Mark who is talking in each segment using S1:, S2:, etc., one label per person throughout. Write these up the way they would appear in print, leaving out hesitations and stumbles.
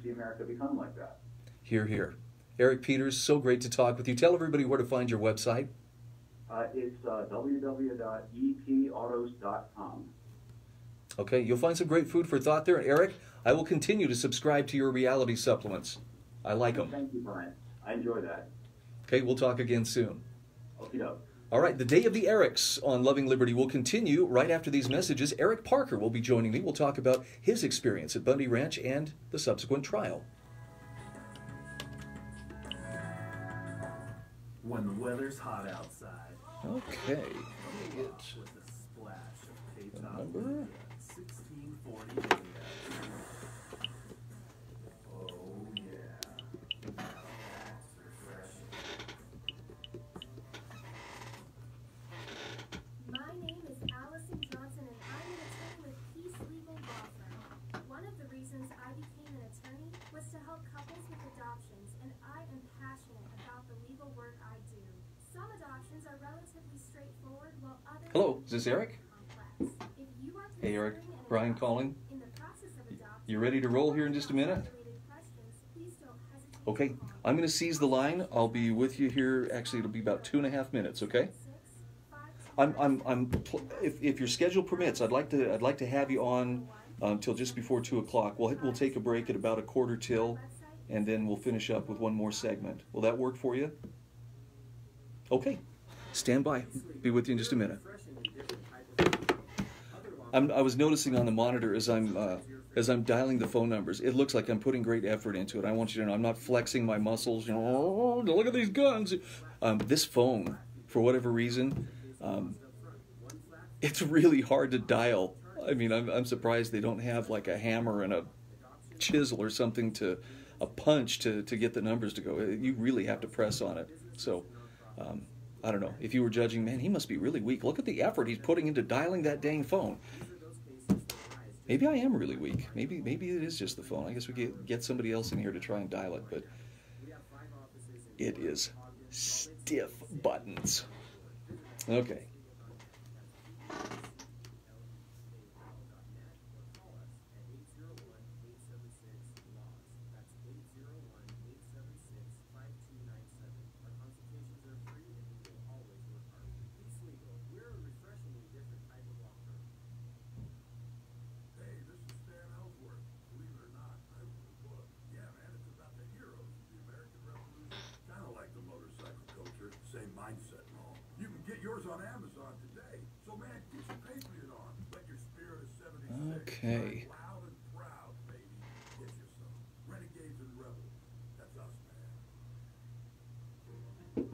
S1: see America become like that.
S2: Hear, hear. Eric Peters, so great to talk with you. Tell everybody where to find your website.
S1: It's www.epautos.com.
S2: Okay, you'll find some great food for thought there. And Eric, I will continue to subscribe to your reality supplements. I like them.
S1: Thank you, Brian. I enjoy that.
S2: Okay, we'll talk again soon.
S1: Okie doke.
S2: All right, the Day of the Erics on Loving Liberty will continue right after these messages. Eric Parker will be joining me. We'll talk about his experience at Bundy Ranch and the subsequent trial.
S3: When the weather's hot outside.
S2: Okay.
S3: With a splash of K-Top
S2: number?
S3: 1640. Oh yeah. That's refreshing.
S4: My name is Allison Johnson and I'm an attorney with Peace Legal Law Firm. One of the reasons I became an attorney was to help couples with adoptions, and I am passionate about the legal work I do. Some adoptions are relatively straightforward, while others
S2: Hello, is this Eric?
S4: are complex. If you are
S2: Hey Eric,
S4: considering an
S2: Brian
S4: adoption
S2: calling.
S4: in the process of adopting,
S2: You ready to roll here in just a minute?
S4: questions, please don't hesitate to
S2: Okay,
S4: call.
S2: I'm going to seize the line. I'll be with you here. Actually, it'll be about 2.5 minutes. Okay. If your schedule permits, I'd like to have you on until just before 2 o'clock. We'll take a break at about 1/4 till, and then we'll finish up with one more segment. Will that work for you? Okay. Stand by. Be with you in just a minute. I was noticing on the monitor as I'm dialing the phone numbers, it looks like I'm putting great effort into it. I want you to know I'm not flexing my muscles. You know, oh, look at these guns. This phone, for whatever reason, it's really hard to dial. I mean, I'm surprised they don't have like a hammer and a chisel or something a punch to get the numbers to go. You really have to press on it. So, I don't know. If you were judging, man, he must be really weak. Look at the effort he's putting into dialing that dang phone. Maybe I am really weak. Maybe it is just the phone. I guess we could get somebody else in here to try and dial it, but it is stiff buttons. Okay.
S5: Mindset and all. You can get yours on Amazon today. So man, get your Patriot on. Let your spirit of 76
S2: Okay.
S5: loud and proud, baby. Get you some. Renegades and rebels. That's us, man.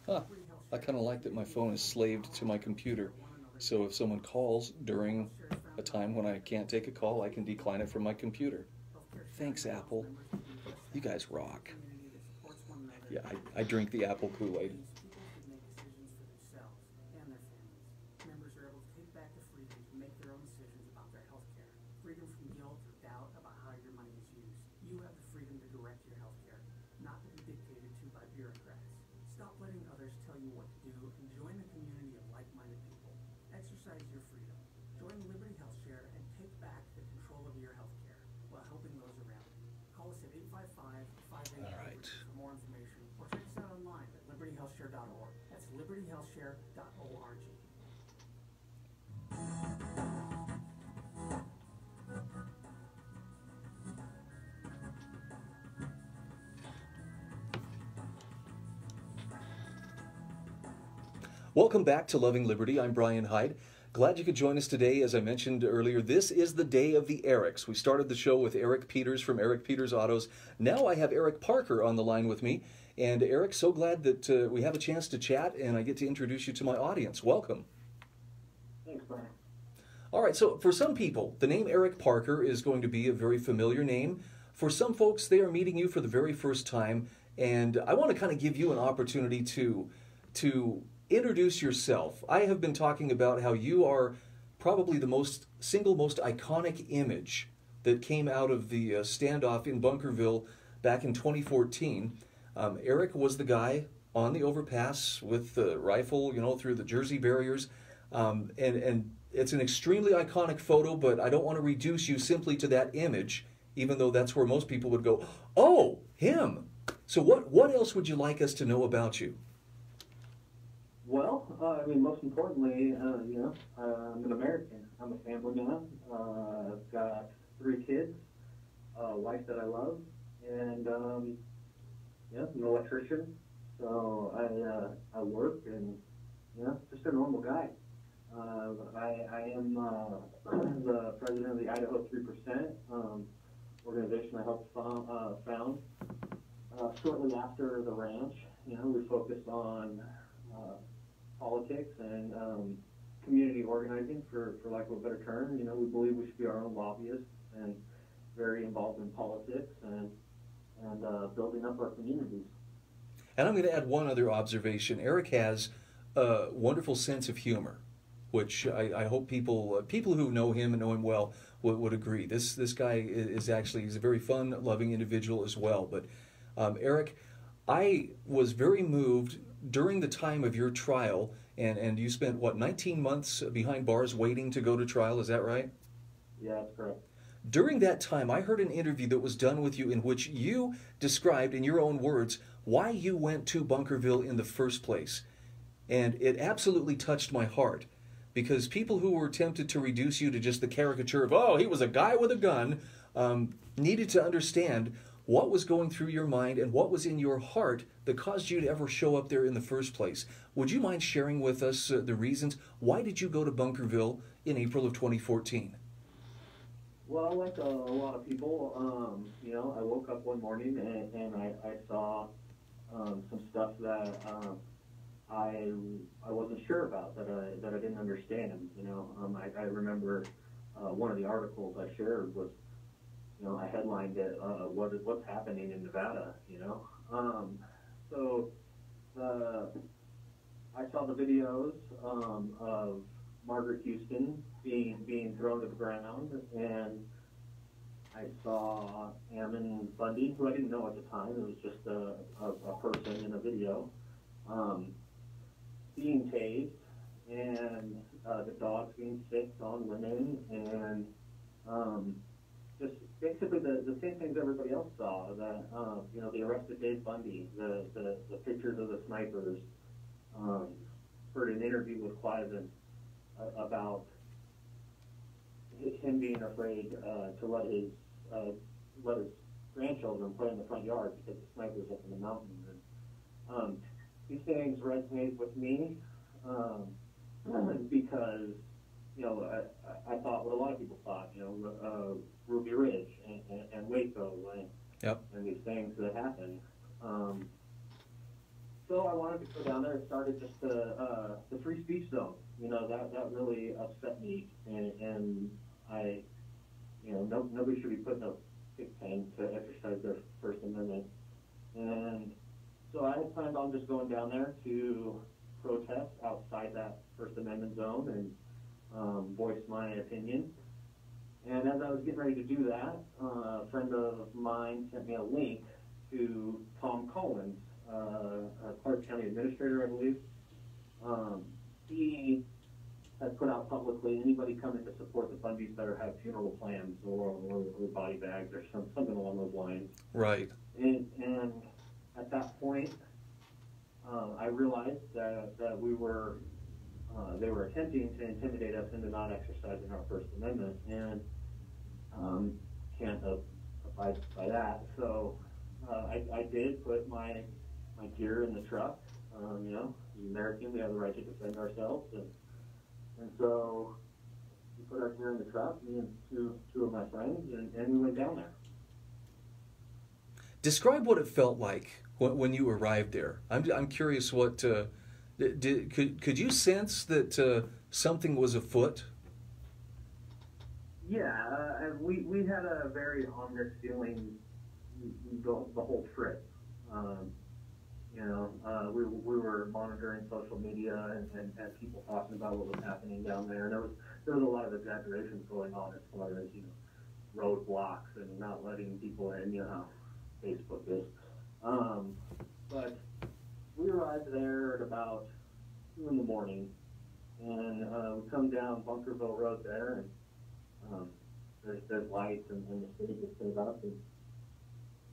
S2: Huh. I kind of like that my phone is slaved to my computer. So if someone calls during a time when I can't take a call, I can decline it from my computer. Thanks, Apple. You guys rock. Yeah, I drink the Apple Kool-Aid.
S6: Members are able to take back the freedom to make their own decisions about their health care. Freedom from guilt or doubt about how your money is used. You have the freedom to direct your health care, not to be dictated to by bureaucrats. Stop letting others tell you what to do and join the community of like-minded people. Exercise your freedom. Join Liberty Health Share and take back the control of your health care while helping those around you. Call us at 855-5800 for more information, or check us out online at libertyhealthshare.org. That's libertyhealthshare.org.
S2: Welcome back to Loving Liberty. I'm Bryan Hyde. Glad you could join us today. As I mentioned earlier, this is the Day of the Erics. We started the show with Eric Peters from Eric Peters Autos. Now I have Eric Parker on the line with me. And Eric, so glad that we have a chance to chat and I get to introduce you to my audience. Welcome.
S1: Thanks, Brian.
S2: All right, so for some people, the name Eric Parker is going to be a very familiar name. For some folks, they are meeting you for the very first time. And I want to kind of give you an opportunity to introduce yourself. I have been talking about how you are probably the single most iconic image that came out of the standoff in Bunkerville back in 2014. Eric was the guy on the overpass with the rifle, you know, through the Jersey barriers. And it's an extremely iconic photo, but I don't want to reduce you simply to that image. even though that's where most people would go, oh, him. So what else would you like us to know about you?
S1: Well, I mean, most importantly, I'm an American. I'm a family man. I've got 3 kids, a wife that I love, and I'm an electrician. So I work and just a normal guy. I am the president of the Idaho 3% organization I helped found. Shortly after the ranch, we focused on politics and community organizing, for lack of a better term. We believe we should be our own lobbyists and very involved in politics and building up our communities.
S2: And I'm going to add one other observation. Eric has a wonderful sense of humor, which I hope people who know him and know him well would agree. This guy is actually, he's a very fun, loving individual as well. But Eric, I was very moved during the time of your trial, and you spent, 19 months behind bars waiting to go to trial, is that right?
S1: Yeah, that's correct.
S2: During that time, I heard an interview that was done with you in which you described, in your own words, why you went to Bunkerville in the first place. And it absolutely touched my heart, because people who were tempted to reduce you to just the caricature of, oh, he was a guy with a gun, needed to understand what was going through your mind and what was in your heart that caused you to ever show up there in the first place. Would you mind sharing with us the reasons? Why did you go to Bunkerville in April of 2014?
S1: Well, like a lot of people, I woke up one morning and I saw some stuff that I wasn't sure about, that I didn't understand. I remember one of the articles I shared was, I headlined it, what's happening in Nevada, So I saw the videos of Margaret Houston being thrown to the ground, and I saw Ammon Bundy, who I didn't know at the time. It was just a person in a video, being tased, and the dogs being sicked on women, and just basically the same things everybody else saw. That the arrested Dave Bundy, the pictures of the snipers. Heard an interview with Cliven about him being afraid to let his grandchildren play in the front yard because the snipers up in the mountains. And these things resonate with me because I thought what a lot of people thought. Ruby Ridge and Waco and these things that happen. So I wanted to go down there and started just the free speech zone. That really upset me, and I, nobody should be put in a pig pen to exercise their First Amendment. And so I had planned on just going down there to protest outside that First Amendment zone and voice my opinion. And as I was getting ready to do that, a friend of mine sent me a link to Tom Collins, a Clark County administrator, I believe. He has put out publicly, anybody coming to support the Bundys better have funeral plans or body bags or something along those lines.
S2: Right.
S1: And at that point, I realized that we were, they were attempting to intimidate us into not exercising our First Amendment, and can't abide by that. So I did put my gear in the truck. As Americans, we have the right to defend ourselves, and so we put our gear in the truck, me and two of my friends, and we went down there.
S2: Describe what it felt like when you arrived there. I'm curious what could you sense that something was afoot?
S1: Yeah, we had a very ominous feeling the whole trip. We were monitoring social media and people talking about what was happening down there. And there was a lot of exaggerations going on as far as roadblocks and not letting people in. How Facebook is. But we arrived there at about 2 in the morning, and we come down Bunkerville Road there, and there's lights, and the city gets it up, and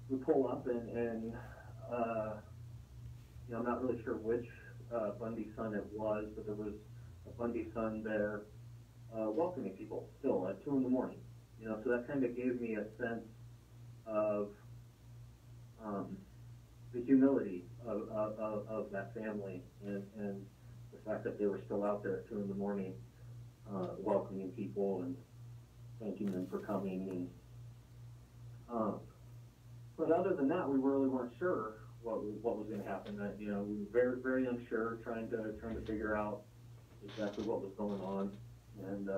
S1: we pull up, and I'm not really sure which Bundy son it was, but there was a Bundy son there welcoming people still at 2 in the morning. So that kind of gave me a sense of the humility of that family, and the fact that they were still out there at 2 in the morning welcoming people and thanking them for coming. But other than that, we really weren't sure what was going to happen. We were very, very unsure, trying to figure out exactly what was going on, and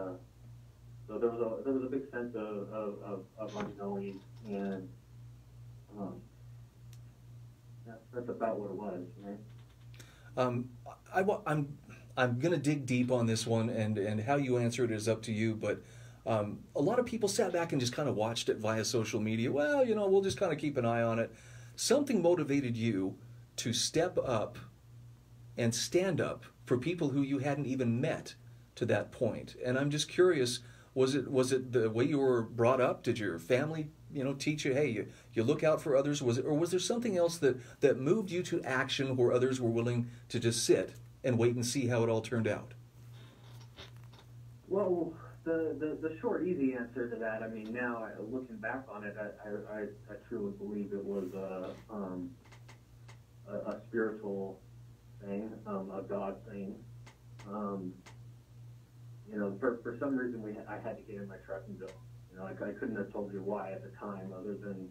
S1: so there was a big sense of unknowing, and that's about what it was, right?
S2: I'm going to dig deep on this one, and how you answer it is up to you, but a lot of people sat back and just kind of watched it via social media. Well, we'll just kind of keep an eye on it. Something motivated you to step up and stand up for people who you hadn't even met to that point. And I'm just curious, was it the way you were brought up? Did your family, teach you, hey, you look out for others? Or was there something else that moved you to action where others were willing to just sit and wait and see how it all turned out?
S1: Well, the short, easy answer to that, now looking back on it, I truly believe it was a spiritual thing, a God thing. For some reason I had to get in my truck and go. I couldn't have told you why at the time, other than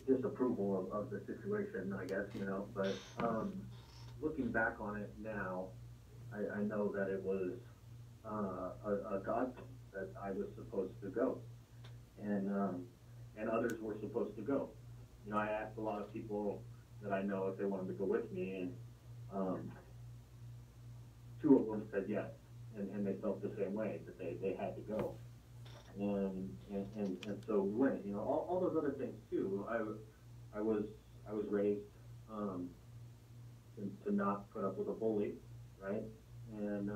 S1: disapproval of the situation, I guess. But looking back on it now, I know that it was a God thing, that I was supposed to go, and others were supposed to go. I asked a lot of people that I know if they wanted to go with me, and 2 of them said yes, and they felt the same way, that they had to go, and so we went. All those other things too. I was raised to not put up with a bully, right? And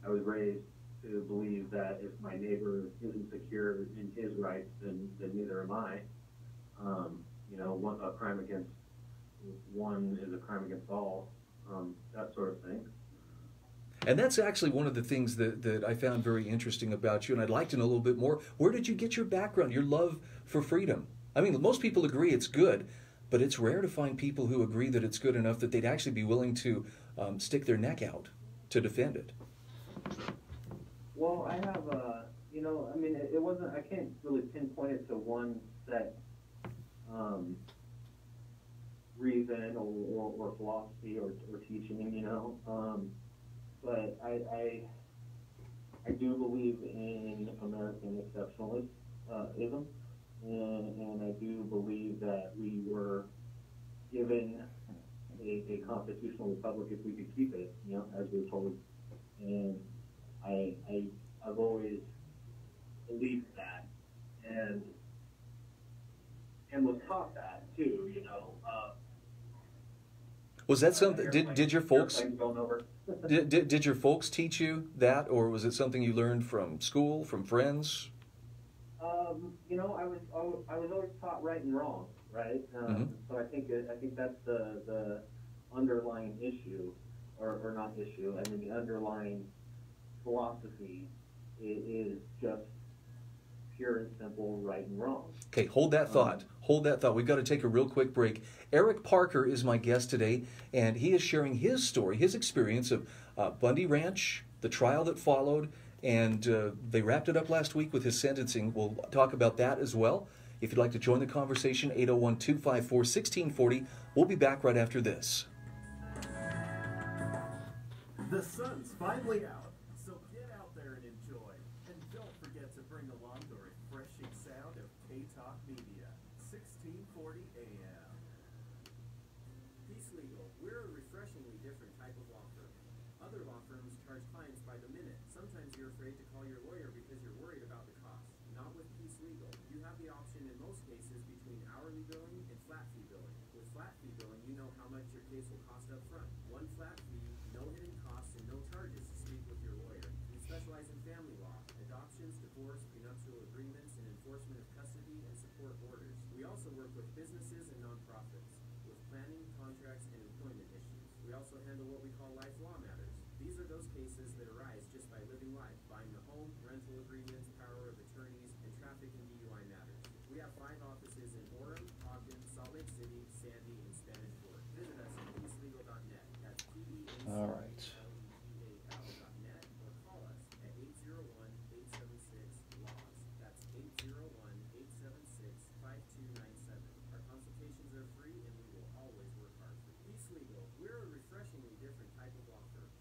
S1: I was raised to believe that if my neighbor isn't secure in his rights, then neither am I. A crime against one is a crime against all, that sort of thing.
S2: And that's actually one of the things that I found very interesting about you, and I'd like to know a little bit more. Where did you get your background, your love for freedom? Most people agree it's good, but it's rare to find people who agree that it's good enough that they'd actually be willing to stick their neck out to defend it.
S1: Well, I have it wasn't, I can't really pinpoint it to one set reason or philosophy or teaching, but I do believe in American exceptionalism, and I do believe that we were given a constitutional republic if we could keep it, as we're told, and I've always believed that, and was taught that too,
S2: Was that something? Did your folks did your folks teach you that, or was it something you learned from school, from friends?
S1: I was always taught right and wrong, right? So I think that's the underlying issue, or not issue. The underlying philosophy is just pure and simple right and wrong.
S2: Okay, hold that thought. Hold that thought. We've got to take a real quick break. Eric Parker is my guest today, and he is sharing his story, his experience of Bundy Ranch, the trial that followed, and they wrapped it up last week with his sentencing. We'll talk about that as well. If you'd like to join the conversation, 801-254-1640. We'll be back right after this.
S3: The sun's finally out, so get out there and enjoy. And don't forget to bring along the refreshing sound of K-Talk Media, 1640 AM.
S7: Peace Legal, we're a refreshingly different type of law firm. Other law firms charge clients by the minute. Sometimes you're afraid to call your lawyer because you're worried about the cost. Not with Peace Legal. You have the option in most cases between hourly billing and flat fee billing. With flat fee billing, you know how much your case will cost up front. One flat fee, no hidden costs, and no charges to speak with your lawyer. We specialize in family law, adoption, businesses and nonprofits with planning, contracts, and employment issues. We also handle what we call life law matters. These are those cases that arise just by living life, buying a home, rental agreements, power of attorneys, and traffic and DUI matters. We have 5 offices in Orem, Ogden, Salt Lake City, Sandy, and Spanish Fork. Visit us at peacelegal.net. That's PEACELEGAL.net.
S2: All right.
S7: Or call us at 801-876-LAWS. That's 801-876-5297. Our consultations are free, and we will always work hard for you. Peace Legal. We're a refreshingly different type of law firm.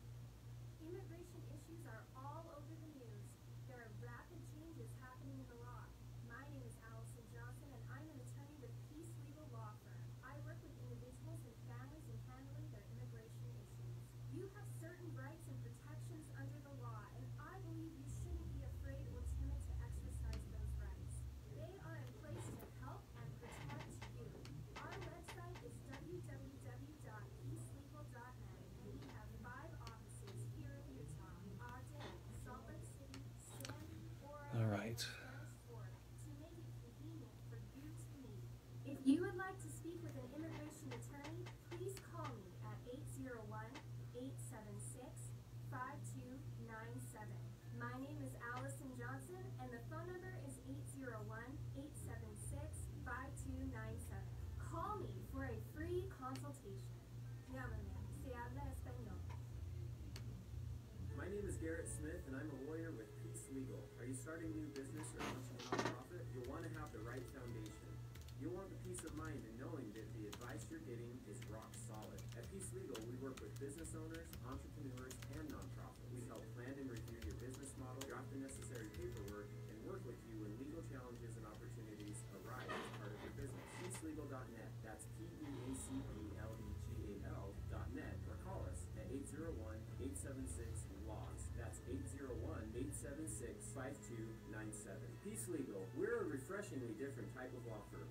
S4: Immigration issues are all over the news. There are rapid changes happening in the law. My name is Allison Johnson, and I'm an attorney with Peace Legal Law Firm. I work with individuals and families in handling their immigration issues. You have certain rights and protections under the law, and I believe you shouldn't be afraid or timid to exercise those rights. They are in place to help and protect you. Our website is www.peacelegal.net, and we have 5 offices here in Utah: Ogden, Salt Lake City, Sandy, Orem,
S2: All right.
S4: and Spanish Fork, to make it convenient for you to meet. If you would like to speak with an immigration attorney, please call me at 801-876-5297. My name is Allison Johnson, and the phone number is 801-876-5297. Call me for a free consultation. Llámame, se habla español.
S7: My name is Garrett Smith, and I'm a lawyer with Peace Legal. Are you starting a new business or launching a nonprofit? You'll want to have the right foundation. You'll want the peace of mind in knowing that the advice you're getting is rock solid. At Peace Legal, we work with business owners, entrepreneurs, and nonprofits. We help plan and review your business model, draft the necessary paperwork, and work with you when legal challenges and opportunities arise as part of your business. PeaceLegal.net. That's PEACELEGAL.net, or call us at 801-876-LAWS. That's 801-876-5297. Peace Legal. We're a refreshingly different type of law firm.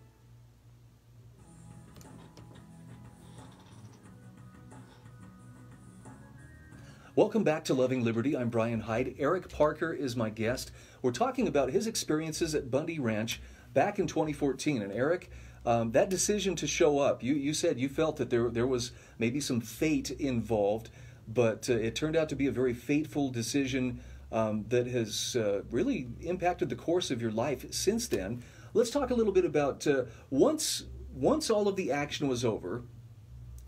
S2: Welcome back to Loving Liberty. I'm Bryan Hyde. Eric Parker is my guest. We're talking about his experiences at Bundy Ranch back in 2014. And Eric, that decision to show up, you said you felt that there was maybe some fate involved, but it turned out to be a very fateful decision that has really impacted the course of your life since then. Let's talk a little bit about once all of the action was over,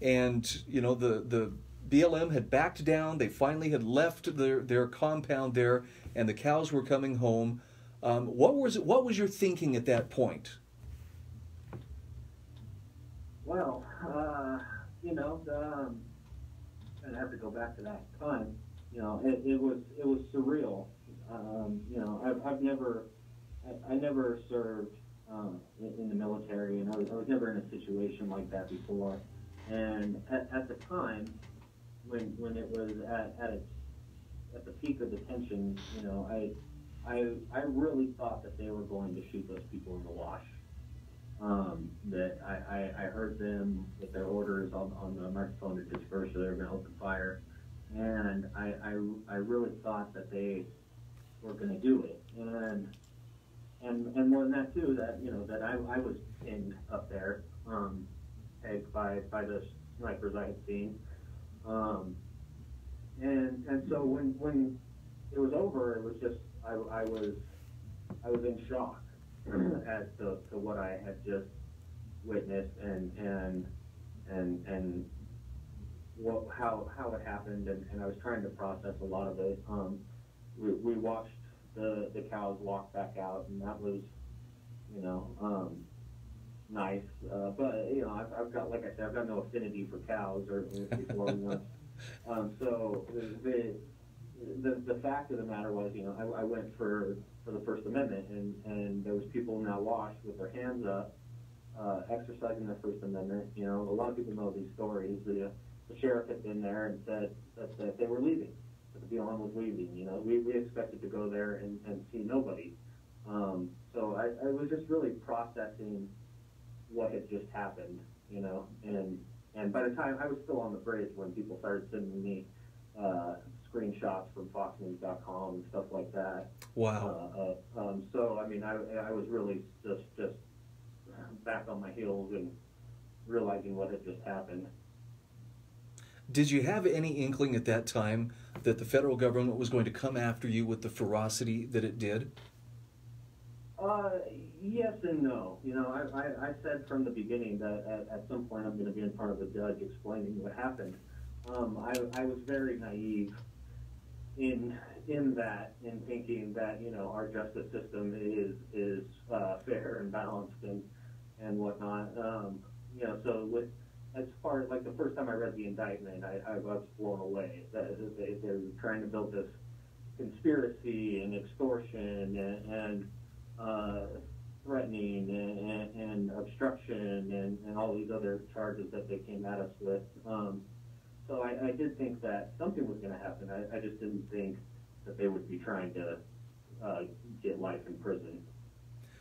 S2: and you know the BLM had backed down. They finally had left their compound there, and the cows were coming home. What was your thinking at that point?
S1: Well, I'd have to go back to that time. It was surreal. I never served in the military, and I was never in a situation like that before. And at the time, when it was at the peak of the tension, I really thought that they were going to shoot those people in the wash. That I heard them with their orders on the microphone to disperse, so they were going to open fire, and I really thought that they were going to do it, and more than that too, that I was pinned up there, pegged by the snipers I had seen, and so when it was over, it was just I was in shock as to what I had just witnessed and how it happened, and I was trying to process a lot of it. We watched the cows walk back out, and that was nice. But I've got, like I said, I've got no affinity for cows or before. So the fact of the matter was, I went for the First Amendment, and there was people now washed with their hands up, exercising their First Amendment. A lot of people know these stories. The sheriff had been there and said that they were leaving, that the BLM was leaving. We expected to go there and see nobody. So I was just really processing what had just happened, and by the time I was still on the bridge when people started sending me screenshots from FoxNews.com and stuff like that.
S2: Wow.
S1: So I mean, I was really just back on my heels and realizing what had just happened.
S2: Did you have any inkling at that time that the federal government was going to come after you with the ferocity that it did?
S1: Yes and no. You know, I said from the beginning that at some point I'm going to be in front of a judge explaining what happened. I was very naive in that, in thinking that, you know, our justice system is fair and balanced and whatnot. You know, so as far as like the first time I read the indictment, I was blown away. They're trying to build this conspiracy and extortion and threatening and obstruction and all these other charges that they came at us with. So I did think that something was going to happen. I just didn't think that they would be trying to get life in prison.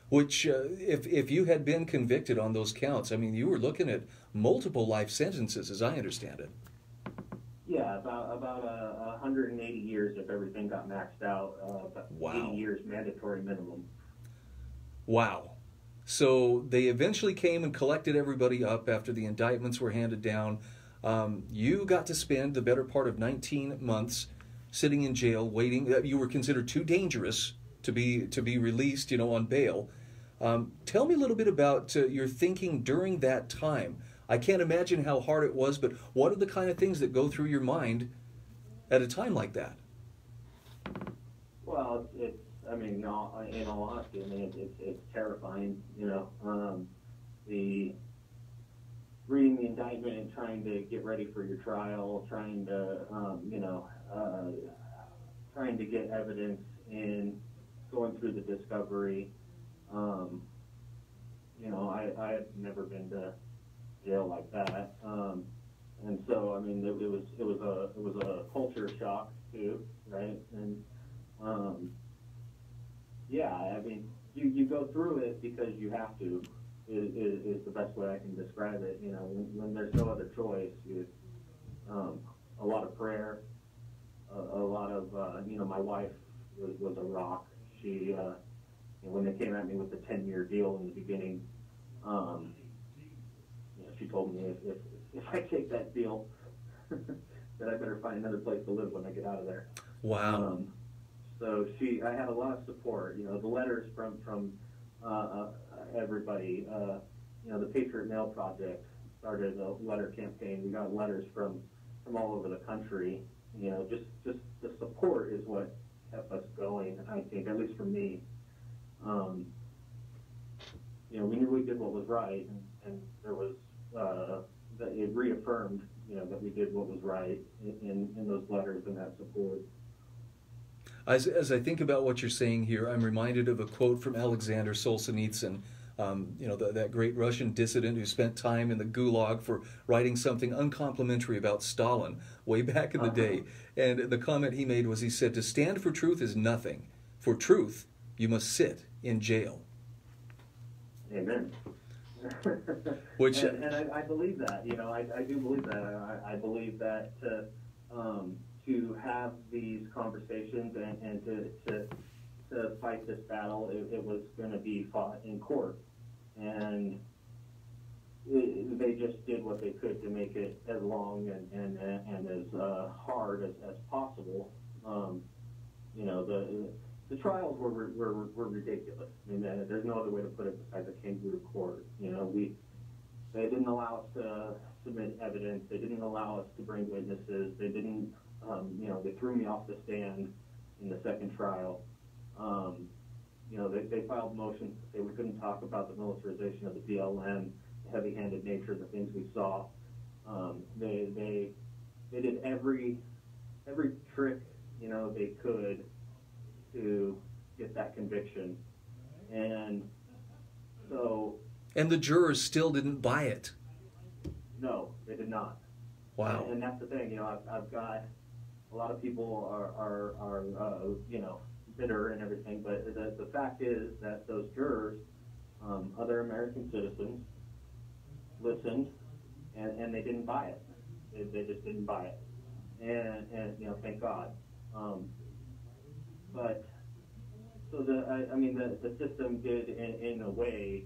S2: Which, if you had been convicted on those counts, I mean, you were looking at multiple life sentences, as I understand it.
S1: Yeah, about 180 years if everything got maxed out. About
S2: Wow.
S1: 80 years mandatory minimum.
S2: Wow. So they eventually came and collected everybody up after the indictments were handed down. You got to spend the better part of 19 months sitting in jail waiting. You were considered too dangerous to be released, you know, on bail. Tell me a little bit about your thinking during that time. I can't imagine how hard it was, but what are the kind of things that go through your mind at a time like that?
S1: Well, it's I mean, in all honesty, I mean, it's terrifying, you know. The reading the indictment and trying to get ready for your trial, trying to, you know, trying to get evidence in, going through the discovery. You know, I had never been to jail like that, and so I mean, it was a culture shock too, right? And yeah, I mean, you go through it because you have to. Is the best way I can describe it. You know, when there's no other choice, a lot of prayer, a lot of you know, my wife was a rock. She when they came at me with the 10-year deal in the beginning, you know, she told me if I take that deal, that I better find another place to live when I get out of there.
S2: Wow.
S1: So I had a lot of support. You know, the letters from everybody. You know, the Patriot Mail Project started a letter campaign. We got letters from all over the country. You know, just the support is what kept us going, I think, at least for me. You know, we knew we did what was right, and there was that it reaffirmed, you know, that we did what was right in those letters and that support.
S2: As I think about what you're saying here, I'm reminded of a quote from Alexander Solzhenitsyn, you know, that great Russian dissident who spent time in the Gulag for writing something uncomplimentary about Stalin way back in the day. And the comment he made was, he said, "To stand for truth is nothing. For truth, you must sit in jail."
S1: Amen.
S2: Which
S1: and I believe that. You know, I do believe that. I believe that to have these conversations and to fight this battle, it was going to be fought in court, and they just did what they could to make it as long and as hard as possible. You know, the trials were ridiculous. I mean, there's no other way to put it besides a kangaroo court. You know, they didn't allow us to submit evidence. They didn't allow us to bring witnesses. They didn't. You know, they threw me off the stand in the second trial. You know, they filed motions to say we couldn't talk about the militarization of the BLM, the heavy-handed nature of the things we saw. They did every trick, you know, they could to get that conviction, and so. And
S2: the jurors still didn't buy it.
S1: No, they did not.
S2: Wow.
S1: And that's the thing, you know, I've got a lot of people are you know, bitter and everything, but the fact is that those jurors, other American citizens, listened, and they didn't buy it. They just didn't buy it, and you know, thank God. But so I mean the system did in a way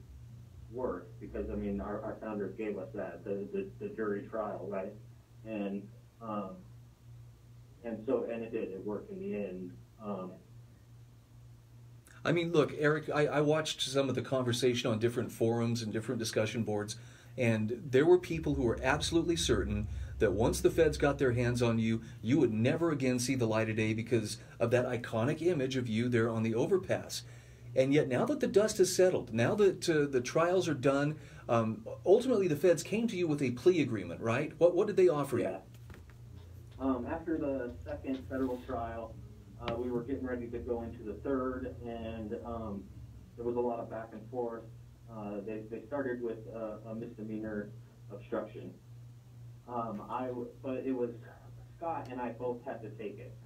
S1: worth, because I mean our founders gave us that, the jury trial, right? And it did. It worked in the end.
S2: I mean, look, Eric, I watched some of the conversation on different forums and different discussion boards, and there were people who were absolutely certain that once the feds got their hands on you, you would never again see the light of day because of that iconic image of you there on the overpass. And yet now that the dust has settled, now that the trials are done, ultimately the feds came to you with a plea agreement, right? What did they offer you?
S1: After the second federal trial, we were getting ready to go into the third, and there was a lot of back and forth. They started with a misdemeanor obstruction. But it was Scott and I both had to take it,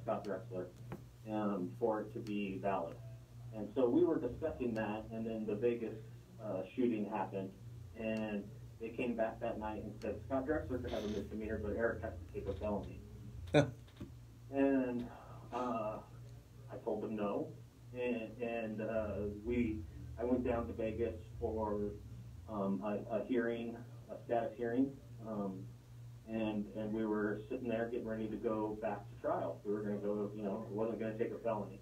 S1: Scott Drexler, for it to be valid. And so we were discussing that, and then the Vegas shooting happened, and they came back that night and said, Scott Drexler could have a misdemeanor, but Eric has to take a felony. And I told them no, and I went down to Vegas for a hearing, a status hearing, and we were sitting there getting ready to go back to trial. We were going to go, it wasn't going to take a felony.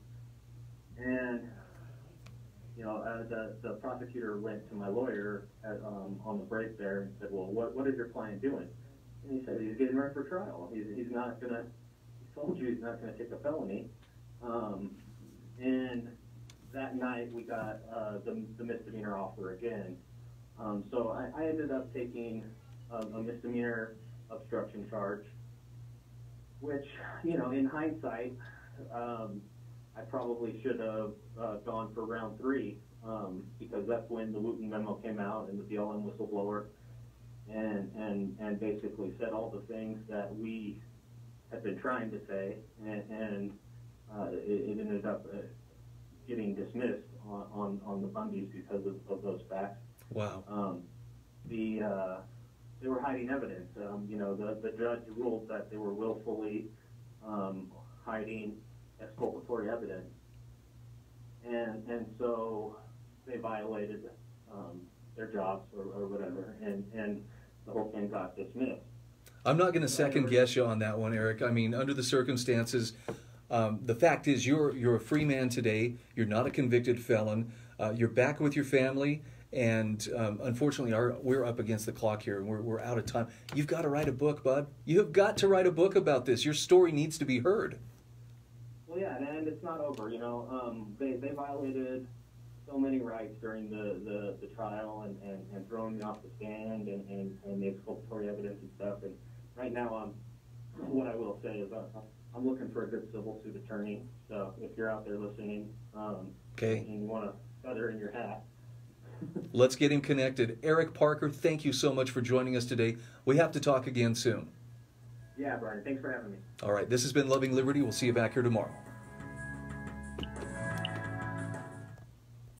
S1: And, the prosecutor went to my lawyer on the break there and said, well, what is your client doing? And he said, he's getting ready for trial. He's not going to, he told you he's not going to take a felony. And that night we got the misdemeanor offer again. So I ended up taking a misdemeanor obstruction charge, which, in hindsight, I probably should have gone for round 3, because that's when the Wooten memo came out and the BLM whistleblower and basically said all the things that we had been trying to say, and it ended up getting dismissed on the Bundys because of those facts.
S2: Wow.
S1: They were hiding evidence. The judge ruled that they were willfully hiding exculpatory evidence, and so they violated their jobs or whatever, and the whole thing got dismissed.
S2: I'm not going to second guess you on that one, Eric. I mean, under the circumstances, the fact is you're a free man today. You're not a convicted felon. You're back with your family. And unfortunately, we're up against the clock here, and we're out of time. You've got to write a book, bud. You have got to write a book about this. Your story needs to be heard.
S1: Well, yeah, and it's not over. They violated so many rights during the trial and throwing me off the stand and the exculpatory evidence and stuff. And right now, what I will say is I'm looking for a good civil suit attorney. So if you're out there listening,
S2: okay,
S1: and you want a feather in your hat,
S2: let's get him connected. Eric Parker, thank you so much for joining us today. We have to talk again soon.
S1: Yeah, Bryan, thanks for having me.
S2: All right, this has been Loving Liberty. We'll see you back here tomorrow.